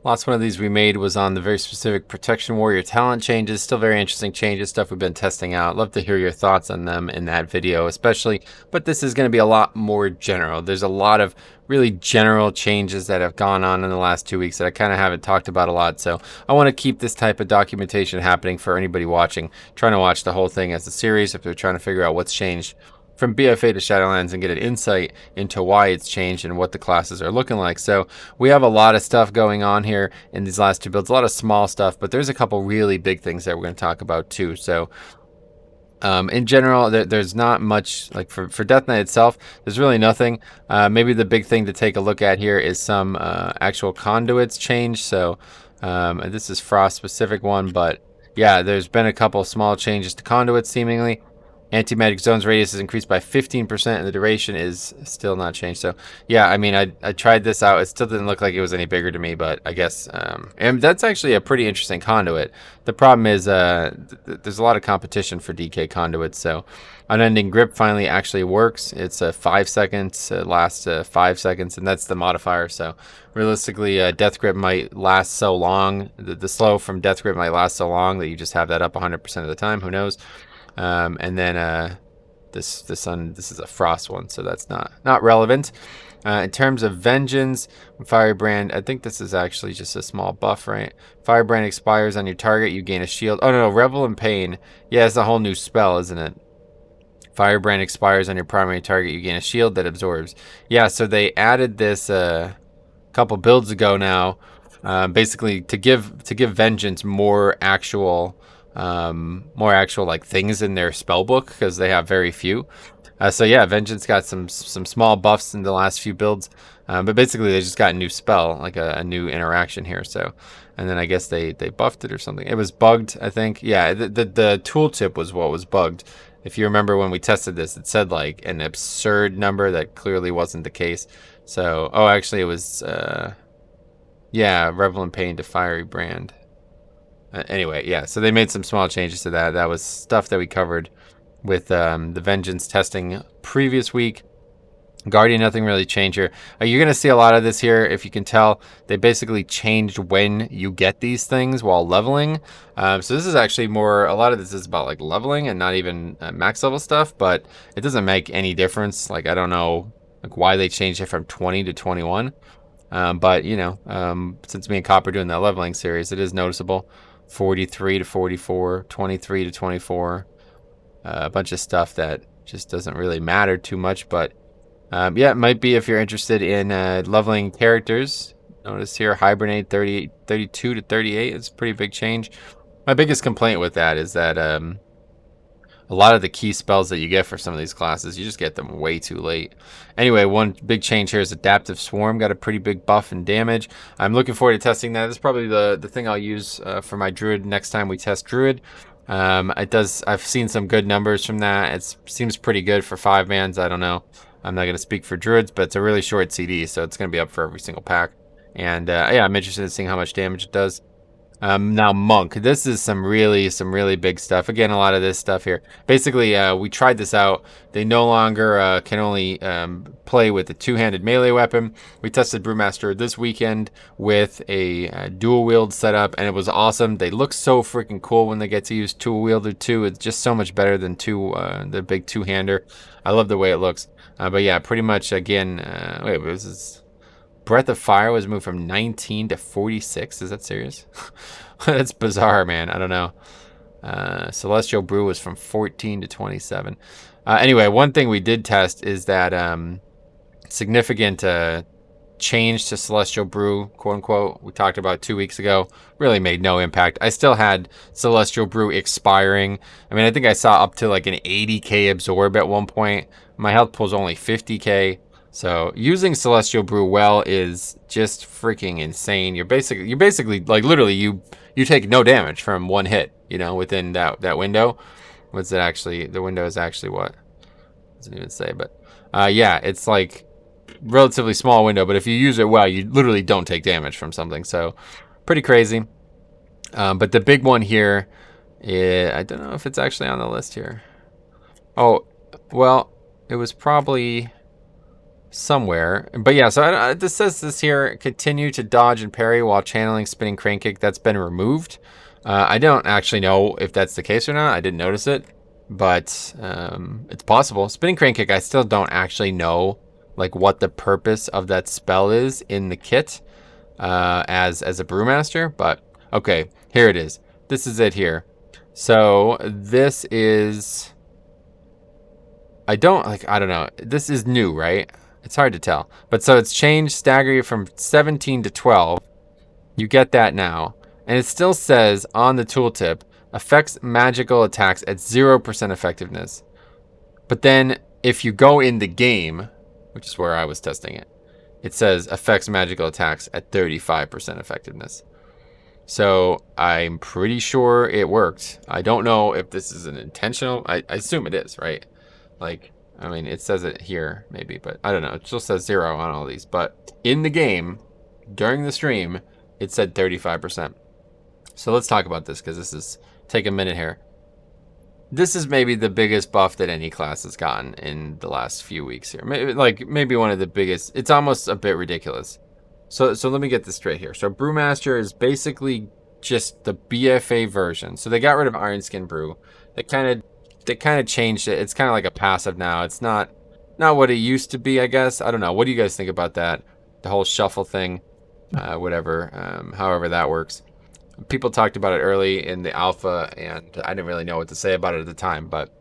Last one of these we made was on the very specific Protection Warrior talent changes. Still very interesting changes, stuff we've been testing out. Love to hear your thoughts on them in that video especially, but this is going to be a lot more general. There's a lot of really general changes that have gone on in the last 2 weeks that I kind of haven't talked about a lot, so I want to keep this type of documentation happening for anybody watching, trying to watch the whole thing as a series if they're trying to figure out what's changed from BFA to Shadowlands and get an insight into why it's changed and what the classes are looking like. So we have a lot of stuff going on here in these last two builds, a lot of small stuff, but there's a couple really big things that we're going to talk about too. So in general, there's not much, like for Death Knight itself, there's really nothing. Maybe the big thing to take a look at here is some actual conduits change. So this is Frost specific one, but yeah, there's been a couple small changes to conduits seemingly. Anti-magic zone's radius is increased by 15% and the duration is still not changed. So yeah, I mean, I tried this out. It still didn't look like it was any bigger to me, but I guess, and that's actually a pretty interesting conduit. The problem is there's a lot of competition for DK conduits. So Unending Grip finally actually works. It's 5 seconds, lasts 5 seconds, and that's the modifier. So realistically, Death Grip might last so long. The slow from Death Grip might last so long that you just have that up 100% of the time. Who knows? And then this is a Frost one, so that's not relevant. In terms of Vengeance, Firebrand, I think this is actually just a small buff, right? Firebrand expires on your target, you gain a shield. Oh no, Revel in Pain. Yeah, it's a whole new spell, isn't it? Firebrand expires on your primary target, you gain a shield that absorbs. Yeah, so they added this a couple builds ago now, basically to give Vengeance more actual like things in their spell book because they have very few. So yeah, Vengeance got some small buffs in the last few builds, but basically they just got a new spell, like a new interaction here. So, and then I guess they buffed it or something. It was bugged, I think. Yeah, the tooltip was what was bugged. If you remember when we tested this, it said like an absurd number that clearly wasn't the case. So, oh, actually it was, yeah, Revel in Pain to Fiery Brand. Anyway, yeah, so they made some small changes to that. That was stuff that we covered with the Vengeance testing previous week. Guardian, nothing really changed here. You're going to see a lot of this here. If you can tell, they basically changed when you get these things while leveling. So this is actually more, a lot of this is about like leveling and not even max level stuff, but it doesn't make any difference. Like, I don't know like why they changed it from 20 to 21. But, you know, since me and Cop are doing that leveling series, it is noticeable. 43 to 44, 23 to 24, a bunch of stuff that just doesn't really matter too much, but yeah, it might be if you're interested in leveling characters. Notice here, Hibernate 32 to 38, it's a pretty big change. My biggest complaint with that is that a lot of the key spells that you get for some of these classes, you just get them way too late. Anyway, one big change here is Adaptive Swarm. Got a pretty big buff and damage. I'm looking forward to testing that. This is probably the thing I'll use for my Druid next time we test Druid. I've seen some good numbers from that. It seems pretty good for 5-mans. I don't know. I'm not going to speak for Druids, but it's a really short CD, so it's going to be up for every single pack. And yeah, I'm interested in seeing how much damage it does. Now Monk, this is some really big stuff. Again, a lot of this stuff here. Basically, we tried this out. They no longer can only play with a two-handed melee weapon. We tested Brewmaster this weekend with a dual wield setup, and it was awesome. They look so freaking cool when they get to use dual wielder too. It's just so much better than the big two-hander. I love the way it looks. But yeah, pretty much again. Wait, was this? Breath of Fire was moved from 19 to 46. Is that serious? That's bizarre, man. I don't know. Celestial Brew was from 14 to 27. Anyway, one thing we did test is that significant change to Celestial Brew, quote unquote, we talked about 2 weeks ago, really made no impact. I still had Celestial Brew expiring. I mean, I think I saw up to like an 80k absorb at one point. My health pool is only 50k. So using Celestial Brew well is just freaking insane. You're basically like literally you take no damage from one hit, you know, within that window. What's it actually? The window is actually what? Doesn't even say, but yeah, it's like relatively small window, but if you use it well, you literally don't take damage from something. So pretty crazy. But the big one here is, I don't know if it's actually on the list here. Oh, well, it was probably somewhere. But yeah, so this says this here, continue to dodge and parry while channeling spinning crane kick. That's been removed. I don't actually know if that's the case or not. I didn't notice it, but it's possible. Spinning crane kick, I still don't actually know like what the purpose of that spell is in the kit as a Brewmaster. But okay, here it is. This is it here. So this is, I don't know. This is new, right? It's hard to tell. But so it's changed stagger you from 17 to 12. You get that now. And it still says on the tooltip, affects magical attacks at 0% effectiveness. But then if you go in the game, which is where I was testing it, it says affects magical attacks at 35% effectiveness. So I'm pretty sure it worked. I don't know if this is an intentional, I assume it is, right? Like, I mean, it says it here maybe, but I don't know. It still says 0 on all these. But in the game, during the stream, it said 35%. So let's talk about this because this is, take a minute here. This is maybe the biggest buff that any class has gotten in the last few weeks here. Maybe one of the biggest. It's almost a bit ridiculous. So let me get this straight here. So Brewmaster is basically just the BFA version. So they got rid of Iron Skin Brew. They kind of changed it. It's kind of like a passive now. It's not what it used to be, I guess. I don't know. What do you guys think about that? The whole shuffle thing, whatever, however that works. People talked about it early in the alpha, and I didn't really know what to say about it at the time. But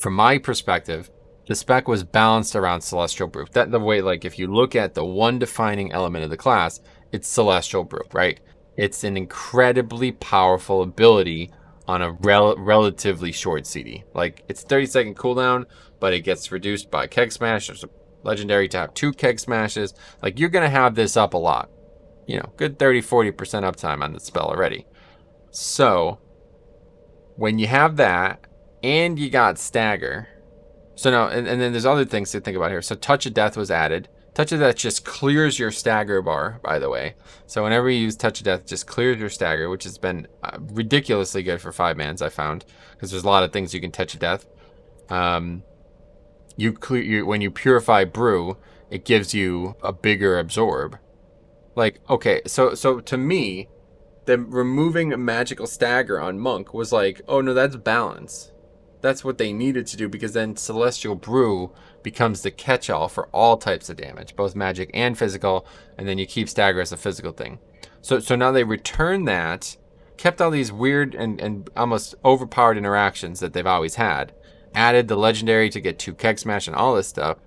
from my perspective, the spec was balanced around Celestial Brew. That the way, like, if you look at the one defining element of the class, it's Celestial Brew, right? It's an incredibly powerful ability on a relatively short CD. Like, it's 30-second cooldown, but it gets reduced by Keg Smash. There's a legendary to have 2 Keg Smashes. Like, you're going to have this up a lot. You know, good 30-40% uptime on the spell already. So when you have that and you got Stagger, so now and then there's other things to think about here. So Touch of Death was added. Touch of Death just clears your Stagger bar, by the way. So whenever you use Touch of Death, it just clears your Stagger, which has been ridiculously good for 5-mans, I found, because there's a lot of things you can Touch of Death. When you purify Brew, it gives you a bigger absorb. Like, okay, so to me, the removing a magical stagger on Monk was like, oh no, that's balance. That's what they needed to do, because then Celestial Brew becomes the catch-all for all types of damage, both magic and physical, and then you keep stagger as a physical thing. So now they returned that, kept all these weird and almost overpowered interactions that they've always had, added the legendary to get 2 Keg Smash and all this stuff,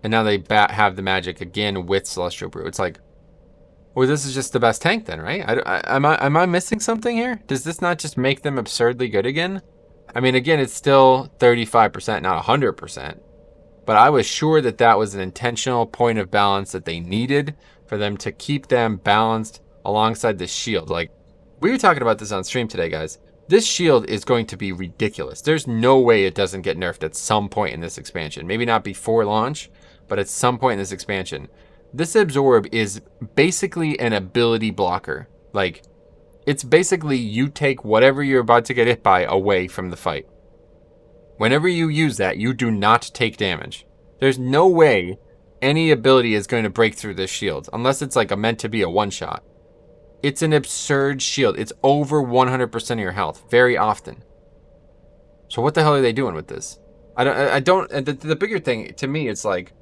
and now they have the magic again with Celestial Brew. It's like, well, this is just the best tank then, right? Am I missing something here? Does this not just make them absurdly good again? I mean, again, it's still 35%, not 100%. But I was sure that that was an intentional point of balance that they needed for them to keep them balanced alongside the shield. Like, we were talking about this on stream today, guys. This shield is going to be ridiculous. There's no way it doesn't get nerfed at some point in this expansion. Maybe not before launch, but at some point in this expansion. This absorb is basically an ability blocker. Like, it's basically you take whatever you're about to get hit by away from the fight. Whenever you use that, you do not take damage. There's no way any ability is going to break through this shield, unless it's like meant to be a one-shot. It's an absurd shield. It's over 100% of your health, very often. So what the hell are they doing with this? I don't, the bigger thing, to me, it's like,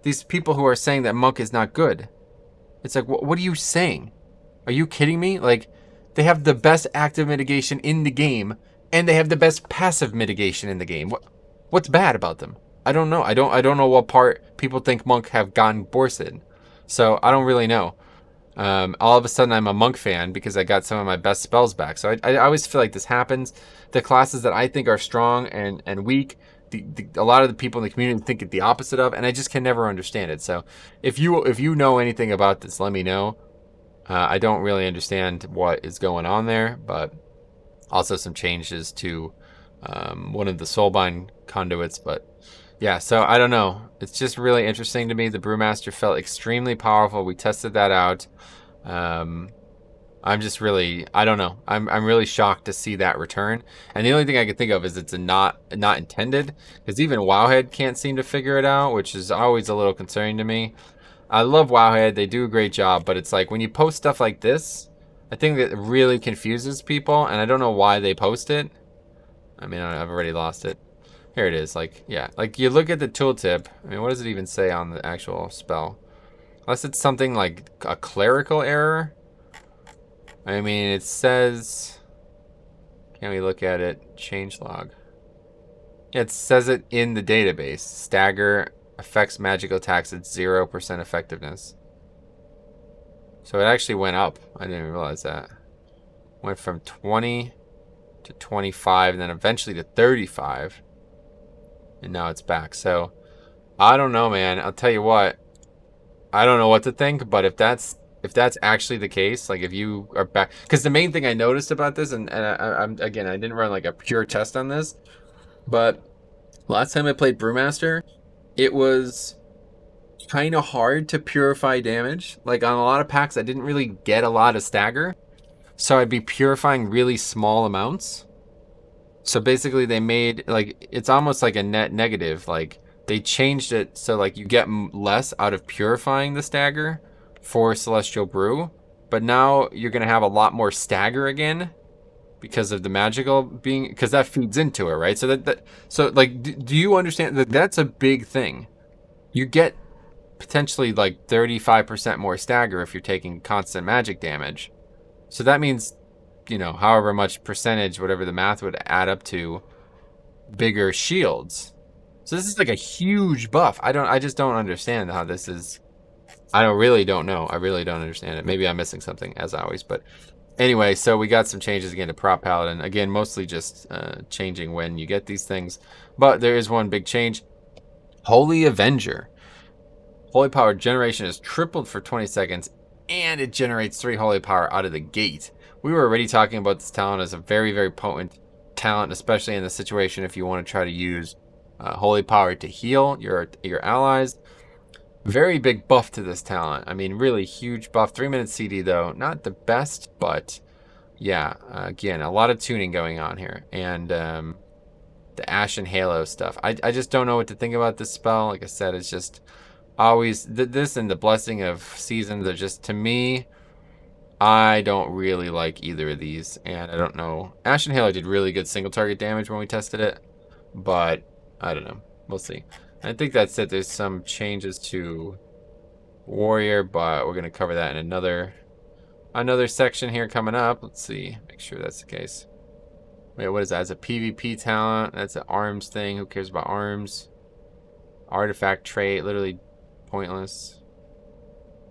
these people who are saying that Monk is not good. It's like, what are you saying? Are you kidding me? Like, they have the best active mitigation in the game, and they have the best passive mitigation in the game. What's bad about them? I don't know. I don't know what part people think Monk have gone borsted. So I don't really know. All of a sudden I'm a Monk fan because I got some of my best spells back. So I always feel like this happens. The classes that I think are strong and weak, a lot of the people in the community think it the opposite of, and I just can never understand it. So if you know anything about this, let me know. I don't really understand what is going on there, but also some changes to one of the Soulbind conduits. But yeah, so I don't know. It's just really interesting to me. The Brewmaster felt extremely powerful. We tested that out. I'm just really, I don't know. I'm really shocked to see that return. And the only thing I can think of is it's a not intended, because even Wowhead can't seem to figure it out, which is always a little concerning to me. I love Wowhead. They do a great job, but it's like when you post stuff like this, I think that really confuses people, and I don't know why they post it. I mean, I've already lost it. Here it is. Like, yeah, like you look at the tooltip. I mean, what does it even say on the actual spell? Unless it's something like a clerical error. I mean, it says, can we look at it? Changelog. It says it in the database. Stagger affects magical attacks at 0% effectiveness. So it actually went up. I didn't even realize that. Went from 20 to 25, and then eventually to 35. And now it's back. So I don't know, man. I'll tell you what. I don't know what to think, but if that's actually the case, like if you are back, because the main thing I noticed about this, and I'm again, I didn't run like a pure test on this, but last time I played Brewmaster, it was kind of hard to purify damage. Like on a lot of packs, I didn't really get a lot of stagger, so I'd be purifying really small amounts. So basically, they made like it's almost like a net negative. Like they changed it so like you get less out of purifying the stagger for Celestial Brew, but now you're gonna have a lot more stagger again because of the magical being, because that feeds into it, right? So so like, do you understand that that's a big thing? You get potentially like 35% more stagger if you're taking constant magic damage. So that means, you know, however much percentage, whatever the math would add up to, bigger shields. So this is like a huge buff. I just don't understand how this is. I really don't know. I really don't understand it. Maybe I'm missing something, as always. But anyway, so we got some changes again to Prop Paladin. Again, mostly just changing when you get these things. But there is one big change. Holy Avenger. Holy Power generation is tripled for 20 seconds, and it generates 3 Holy Power out of the gate. We were already talking about this talent as a very, very potent talent, especially in the situation if you want to try to use Holy Power to heal your allies. Very big buff to this talent. I mean, really huge buff. 3-minute CD, though. Not the best, but yeah, again, a lot of tuning going on here. And the Ashen Halo stuff. I just don't know what to think about this spell. Like I said, it's just always... This and the Blessing of Seasons are just, to me, I don't really like either of these. And I don't know. Ashen Halo did really good single target damage when we tested it. But I don't know. We'll see. I think that's it. There's some changes to Warrior, but we're going to cover that in another section here coming up. Let's see. Make sure that's the case. Wait, what is that? It's a PvP talent. That's an arms thing. Who cares about arms? Artifact trait. Literally pointless.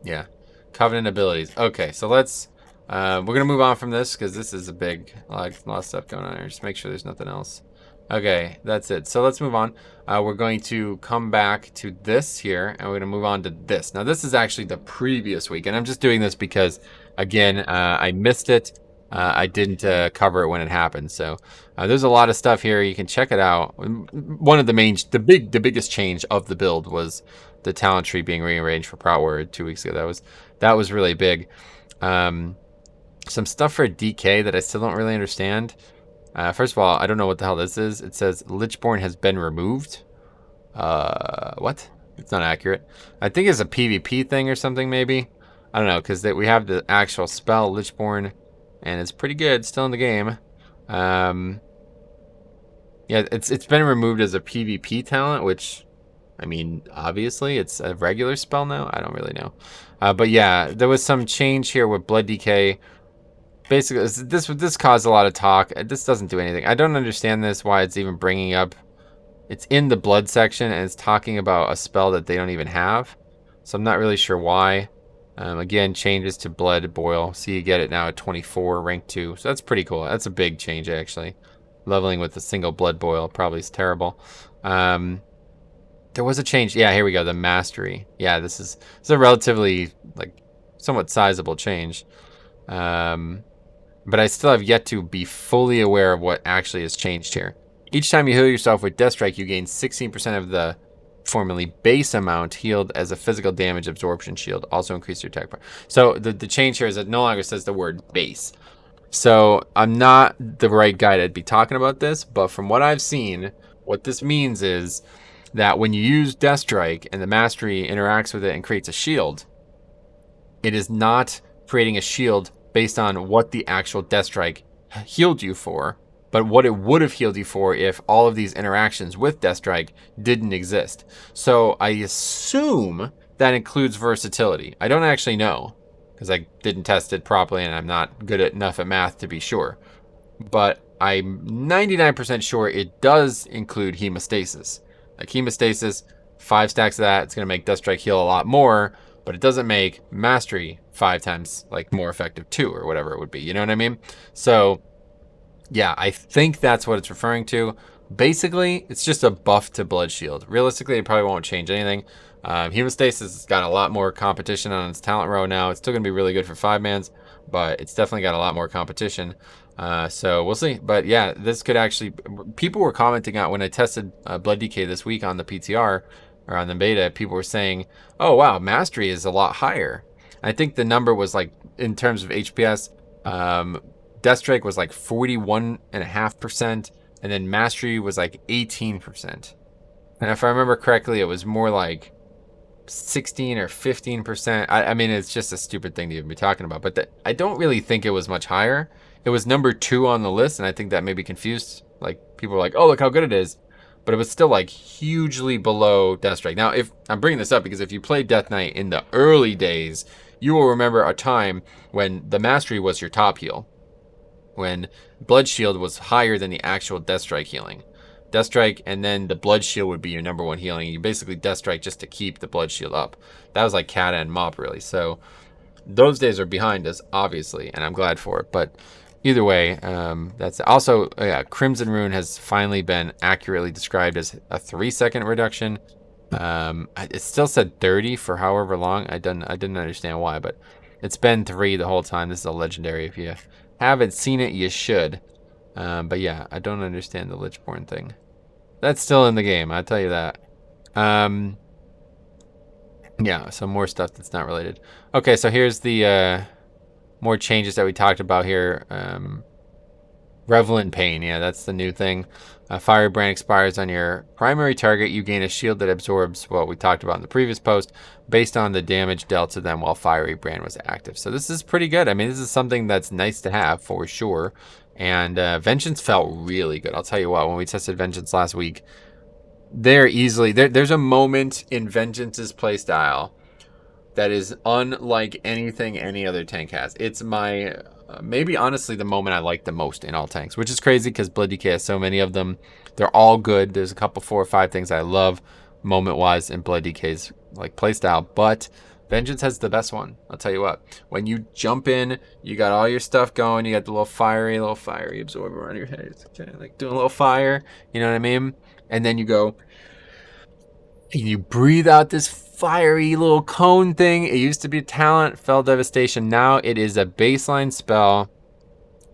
Yeah. Covenant abilities. Okay, so let's... we're going to move on from this because this is a big... a lot of stuff going on here. Just make sure there's nothing else. Okay, that's it. So let's move on. We're going to come back to this here, and we're going to move on to this. Now, this is actually the previous week, and I'm just doing this because, again, I missed it. I didn't cover it when it happened. So there's a lot of stuff here. You can check it out. One of the biggest change of the build was the talent tree being rearranged for Prout Word 2 weeks ago. That was really big. Some stuff for DK that I still don't really understand. First of all, I don't know what the hell this is. It says Lichborn has been removed. What? It's not accurate. I think it's a PvP thing or something, maybe. I don't know, because we have the actual spell, Lichborn, and it's pretty good, still in the game. Yeah, it's been removed as a PvP talent, which, I mean, obviously, it's a regular spell now. I don't really know. But yeah, there was some change here with Blood DK. Basically, this caused a lot of talk. This doesn't do anything. I don't understand this, why it's even bringing up. It's in the blood section, and it's talking about a spell that they don't even have. So I'm not really sure why. Again, changes to Blood Boil. So you get it now at 24, rank 2. So that's pretty cool. That's a big change, actually. Leveling with a single Blood Boil probably is terrible. There was a change. Yeah, here we go. The Mastery. Yeah, this is a relatively, like, somewhat sizable change. But I still have yet to be fully aware of what actually has changed here. Each time you heal yourself with Death Strike, you gain 16% of the formerly base amount, healed as a physical damage absorption shield. Also increase your attack power. So the change here is it no longer says the word base. So I'm not the right guy to be talking about this, but from what I've seen, what this means is that when you use Death Strike and the Mastery interacts with it and creates a shield, it is not creating a shield based on what the actual Death Strike healed you for, but what it would have healed you for if all of these interactions with Death Strike didn't exist. So I assume that includes versatility. I don't actually know, because I didn't test it properly and I'm not good enough at math to be sure. But I'm 99% sure it does include hemostasis. Like hemostasis, 5 stacks of that, it's going to make Death Strike heal a lot more, but it doesn't make Mastery 5 times like more effective too, or whatever it would be. You know what I mean? So yeah, I think that's what it's referring to. Basically, it's just a buff to Blood Shield. Realistically, it probably won't change anything. Hemostasis has got a lot more competition on its talent row now. It's still going to be really good for 5-mans, but it's definitely got a lot more competition. So we'll see. But yeah, this could actually... People were commenting out when I tested Blood DK this week on the PTR, or on the beta, people were saying, oh wow, Mastery is a lot higher. I think the number was like, in terms of HPS, Death Strike was like 41.5%, and then Mastery was like 18%. And if I remember correctly, it was more like 16 or 15%. I mean, it's just a stupid thing to even be talking about, but I don't really think it was much higher. It was number 2 on the list, and I think that maybe confused, like, people were like, oh, look how good it is. But it was still like hugely below Death Strike. Now, if I'm bringing this up because if you played Death Knight in the early days, you will remember a time when the Mastery was your top heal, when Blood Shield was higher than the actual Death Strike healing. Death Strike and then the Blood Shield would be your number 1 healing. You basically Death Strike just to keep the Blood Shield up. That was like Kata and Mop, really. So those days are behind us, obviously, and I'm glad for it. But either way, that's also, yeah, Crimson Rune has finally been accurately described as a 3-second reduction. It still said 30 for however long. I didn't understand why, but it's been 3 the whole time. This is a legendary. If you haven't seen it, you should. But yeah, I don't understand the Lichborn thing. That's still in the game, I'll tell you that. Yeah, some more stuff that's not related. Okay, so here's the more changes that we talked about here. Revelant Pain, yeah, that's the new thing. Fiery Brand expires on your primary target. You gain a shield that absorbs what we talked about in the previous post based on the damage dealt to them while Fiery Brand was active. So this is pretty good. I mean, this is something that's nice to have for sure. And Vengeance felt really good. I'll tell you what, when we tested Vengeance last week, there's a moment in Vengeance's playstyle that is unlike anything any other tank has. It's my, maybe honestly the moment I like the most in all tanks, which is crazy because Blood DK has so many of them. They're all good. There's a couple, 4 or 5 things I love moment-wise in Blood DK's like playstyle, but Vengeance has the best one. I'll tell you what. When you jump in, you got all your stuff going. You got the little fiery absorber on your head. It's kind of like doing a little fire. You know what I mean? And then you go, and you breathe out this fiery little cone thing. It used to be a talent, Fell Devastation. Now it is a baseline spell.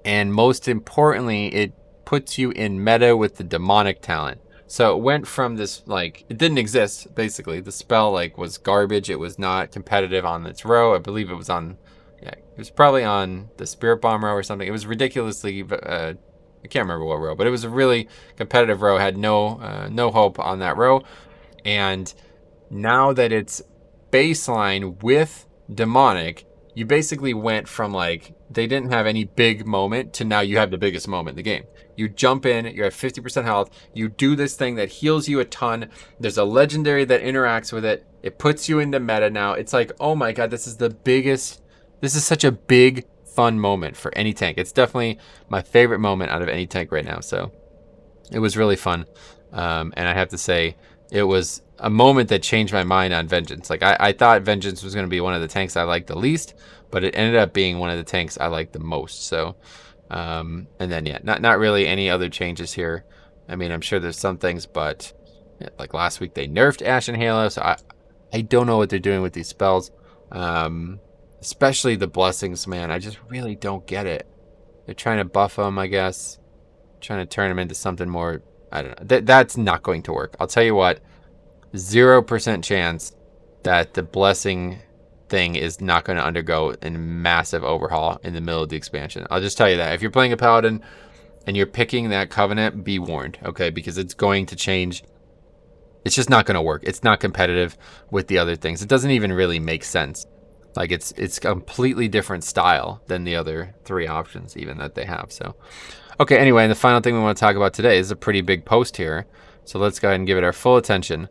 And most importantly, it puts you in meta with the demonic talent. So it went from this, like, it didn't exist, basically. The spell, like, was garbage. It was not competitive on its row. I believe it was on, yeah, it was probably on the Spirit Bomb row or something. It was ridiculously, I can't remember what row, but it was a really competitive row. Had no hope on that row. And now that it's baseline with demonic, you basically went from, like, they didn't have any big moment to now you have the biggest moment in the game. You jump in, you're at 50% health, you do this thing that heals you a ton, there's a legendary that interacts with it, it puts you into meta now. It's like, oh my god, this is such a big, fun moment for any tank. It's definitely my favorite moment out of any tank right now, so it was really fun. And I have to say, it was a moment that changed my mind on Vengeance. Like, I thought Vengeance was going to be one of the tanks I liked the least, but it ended up being one of the tanks I liked the most, so... and then yeah, not really any other changes here. I mean, I'm sure there's some things, but yeah, like last week they nerfed Ashen Halo, so I don't know what they're doing with these spells. Especially the blessings, man. I just really don't get it. They're trying to buff them, I guess. Trying to turn them into something more, I don't know. That's not going to work. I'll tell you what, 0% chance that the blessing thing is not going to undergo a massive overhaul in the middle of the expansion. I'll just tell you that. If you're playing a Paladin and you're picking that Covenant, be warned, okay? Because it's going to change. It's just not going to work. It's not competitive with the other things. It doesn't even really make sense. Like, it's completely different style than the other 3 options even that they have. So, okay, anyway, and the final thing we want to talk about today is a pretty big post here. So let's go ahead and give it our full attention.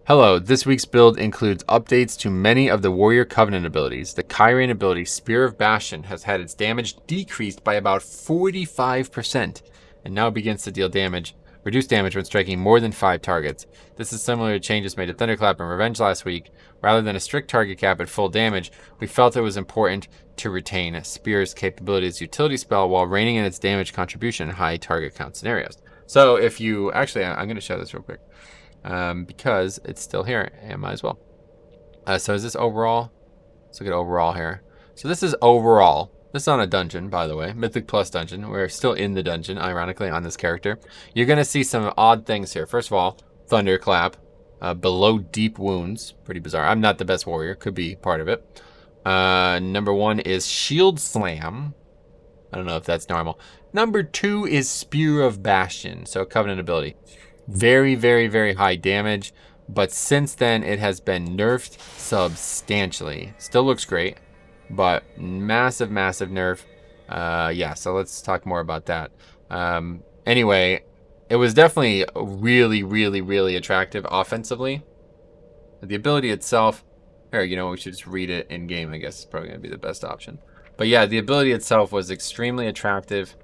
Hello, this week's build includes updates to many of the Warrior Covenant abilities. The Kyrian ability, Spear of Bastion, has had its damage decreased by about 45%, and now begins to deal damage, reduce damage when striking more than 5 targets. This is similar to changes made to Thunderclap and Revenge last week. Rather than a strict target cap at full damage, we felt it was important to retain Spear's capability as utility spell while reining in its damage contribution in high target count scenarios. So if you, actually, I'm going to show this real quick. Because it's still here, and might as well. So is this overall? Let's look at overall here. So this is overall. This is on a dungeon, by the way. Mythic Plus dungeon. We're still in the dungeon, ironically, on this character. You're going to see some odd things here. First of all, Thunderclap. Below Deep Wounds. Pretty bizarre. I'm not the best warrior. Could be part of it. Number 1 is Shield Slam. I don't know if that's normal. Number 2 is Spear of Bastion. So Covenant ability. Very, very, very high damage, but since then it has been nerfed substantially. Still looks great, but massive, massive nerf. Yeah, so let's talk more about that. Anyway, it was definitely really, really, really attractive offensively. The ability itself, here, you know, we should just read it in game, I guess is probably going to be the best option. But yeah, the ability itself was extremely attractive.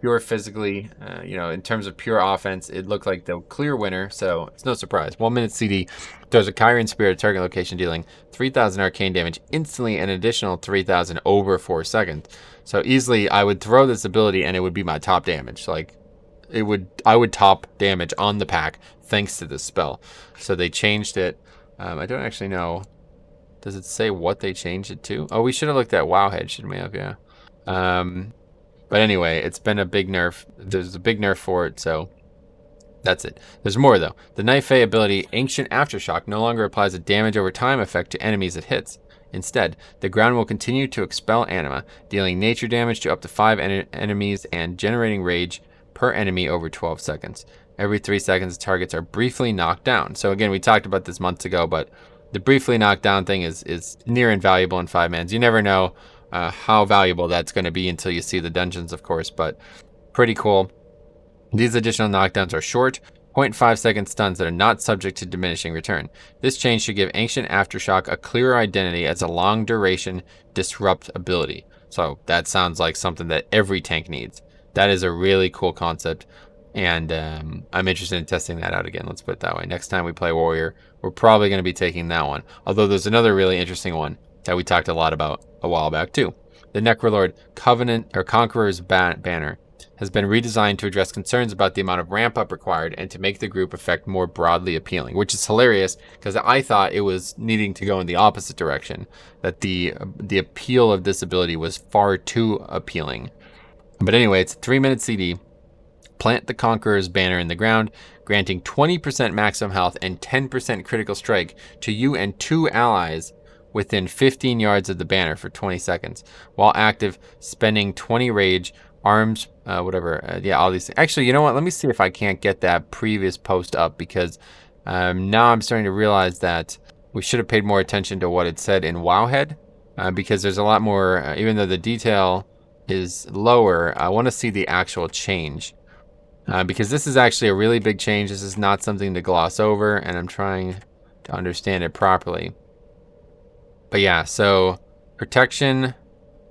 Pure physically, you know, in terms of pure offense, it looked like the clear winner, so it's no surprise. 1 minute CD throws a Kyrian Spear at target location, dealing 3,000 arcane damage instantly and an additional 3,000 over 4 seconds. So easily, I would throw this ability and it would be my top damage. Like, I would top damage on the pack thanks to this spell. So they changed it. I don't actually know. Does it say what they changed it to? Oh, we should have looked at Wowhead, shouldn't we have? Yeah. But anyway, it's been a big nerf. There's a big nerf for it, so that's it. There's more, though. The Night Fae ability, Ancient Aftershock, no longer applies a damage over time effect to enemies it hits. Instead, the ground will continue to expel anima, dealing nature damage to up to 5 enemies and generating rage per enemy over 12 seconds. Every 3 seconds, targets are briefly knocked down. So again, we talked about this months ago, but the briefly knocked down thing is near invaluable in 5-mans. You never know how valuable that's going to be until you see the dungeons, of course, but pretty cool. These additional knockdowns are short, 0.5 second stuns that are not subject to diminishing return. This change should give Ancient Aftershock a clearer identity as a long duration disrupt ability. So that sounds like something that every tank needs. That is a really cool concept, and I'm interested in testing that out again. Let's put it that way. Next time we play Warrior, we're probably going to be taking that one. Although there's another really interesting one that we talked a lot about a while back too. The Necrolord Covenant or Conqueror's banner has been redesigned to address concerns about the amount of ramp up required and to make the group effect more broadly appealing, which is hilarious because I thought it was needing to go in the opposite direction, that the appeal of this ability was far too appealing. But anyway, it's a 3-minute CD. Plant the Conqueror's banner in the ground, granting 20% maximum health and 10% critical strike to you and 2 allies within 15 yards of the banner for 20 seconds. While active, spending 20 rage, arms, whatever. Yeah, all these things. Actually, you know what? Let me see if I can't get that previous post up, because now I'm starting to realize that we should have paid more attention to what it said in Wowhead, because there's a lot more, even though the detail is lower, I want to see the actual change. Because this is actually a really big change. This is not something to gloss over, and I'm trying to understand it properly. But yeah, so protection,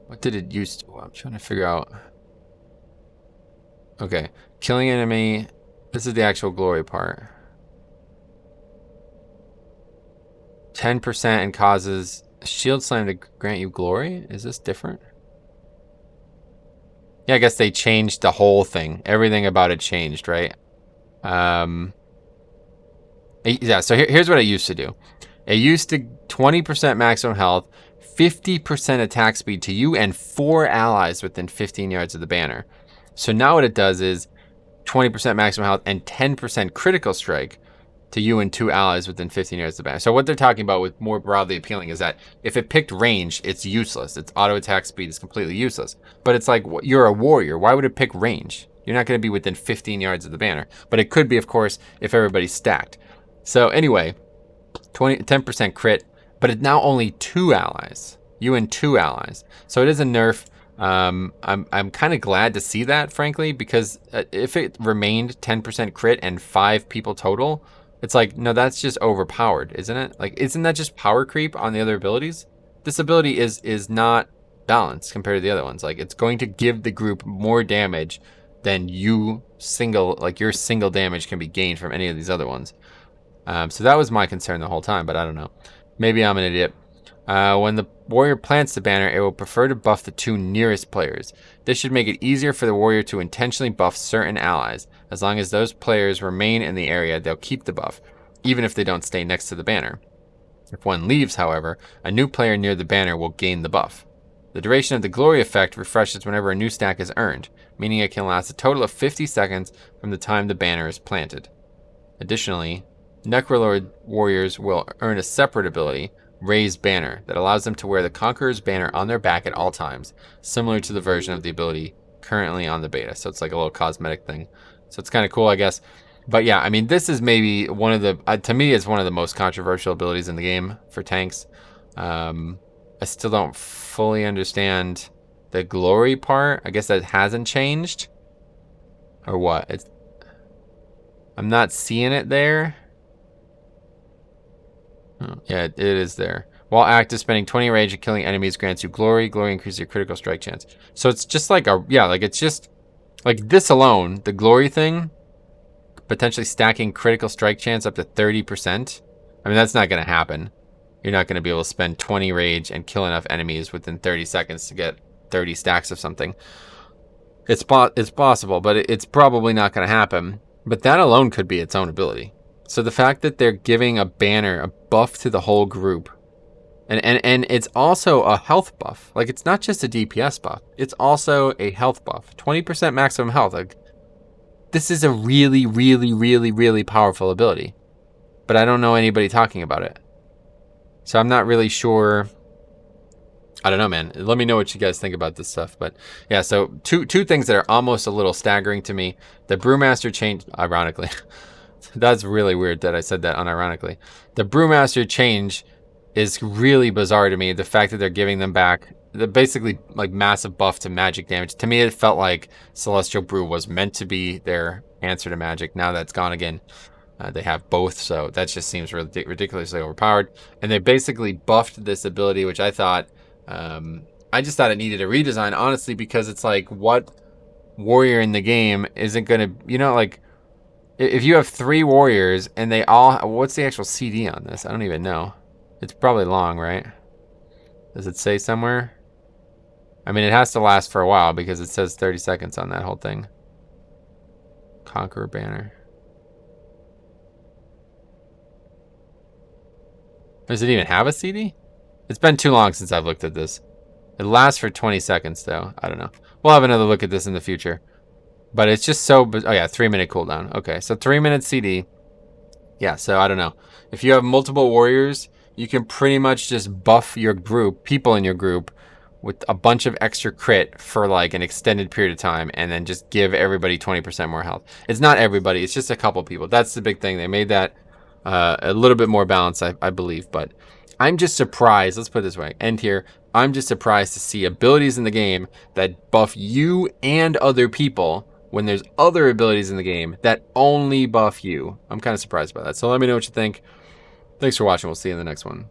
what did it used to? I'm trying to figure out. Okay, killing enemy. This is the actual glory part. 10% and causes shield slam to grant you glory. Is this different? Yeah, I guess they changed the whole thing. Everything about it changed, right? Yeah, so here's what it used to do. It used to 20% maximum health, 50% attack speed to you and 4 allies within 15 yards of the banner. So now what it does is 20% maximum health, and 10% critical strike to you and 2 allies within 15 yards of the banner. So what they're talking about with more broadly appealing is that if it picked range, it's useless. Its auto attack speed is completely useless. But it's like, you're a warrior. Why would it pick range? You're not going to be within 15 yards of the banner. But it could be, of course, if everybody's stacked. So anyway, 10% crit, but it's now only 2 allies. You and 2 allies. So it is a nerf. I'm kind of glad to see that, frankly, because if it remained 10% crit and 5 people total, it's like, no, that's just overpowered, isn't it? Like, isn't that just power creep on the other abilities? This ability is not balanced compared to the other ones. Like, it's going to give the group more damage than your single damage can be gained from any of these other ones. So that was my concern the whole time, but I don't know. Maybe I'm an idiot. When the warrior plants the banner, it will prefer to buff the 2 nearest players. This should make it easier for the warrior to intentionally buff certain allies. As long as those players remain in the area, they'll keep the buff, even if they don't stay next to the banner. If one leaves, however, a new player near the banner will gain the buff. The duration of the glory effect refreshes whenever a new stack is earned, meaning it can last a total of 50 seconds from the time the banner is planted. Additionally, Necrolord warriors will earn a separate ability, Raise Banner, that allows them to wear the Conqueror's banner on their back at all times, similar to the version of the ability currently on the beta. So it's like a little cosmetic thing. So it's kind of cool, I guess. But yeah, I mean, this is maybe one of the, to me, it's one of the most controversial abilities in the game for tanks. I still don't fully understand the glory part. I guess that hasn't changed. Or what? I'm not seeing it there. Oh, yeah, it is there. While active, spending 20 rage and killing enemies grants you glory. Glory increases your critical strike chance. So it's just like it's just like this alone, the glory thing, potentially stacking critical strike chance up to 30%. I mean, that's not going to happen. You're not going to be able to spend 20 rage and kill enough enemies within 30 seconds to get 30 stacks of something. It's possible, but it's probably not going to happen. But that alone could be its own ability. So the fact that they're giving a banner, a buff to the whole group, and it's also a health buff. Like, it's not just a DPS buff. It's also a health buff. 20% maximum health. Like, this is a really, really, really, really powerful ability. But I don't know anybody talking about it. So I'm not really sure. I don't know, man. Let me know what you guys think about this stuff. But yeah, so two things that are almost a little staggering to me. The Brewmaster change, ironically. That's really weird that I said that unironically. The Brewmaster change is really bizarre to me. The fact that they're giving them back the basically like massive buff to magic damage. To me, it felt like Celestial Brew was meant to be their answer to magic. Now that's gone again. They have both, so that just seems ridiculously overpowered. And they basically buffed this ability, which I thought, I just thought it needed a redesign, honestly, because it's like, what warrior in the game isn't going to, you know, like, if you have 3 warriors and they all, what's the actual CD on this? I don't even know. It's probably long, right? Does it say somewhere? I mean, it has to last for a while because it says 30 seconds on that whole thing. Conqueror banner. Does it even have a CD? It's been too long since I've looked at this. It lasts for 20 seconds, though. I don't know. We'll have another look at this in the future. But it's just so... Oh, yeah, 3-minute cooldown. Okay, so 3-minute CD. Yeah, so I don't know. If you have multiple warriors, you can pretty much just buff your group, people in your group, with a bunch of extra crit for like an extended period of time, and then just give everybody 20% more health. It's not everybody. It's just a couple people. That's the big thing. They made that a little bit more balanced, I believe. But I'm just surprised. Let's put it this way. End here. I'm just surprised to see abilities in the game that buff you and other people when there's other abilities in the game that only buff you. I'm kind of surprised by that. So let me know what you think. Thanks for watching. We'll see you in the next one.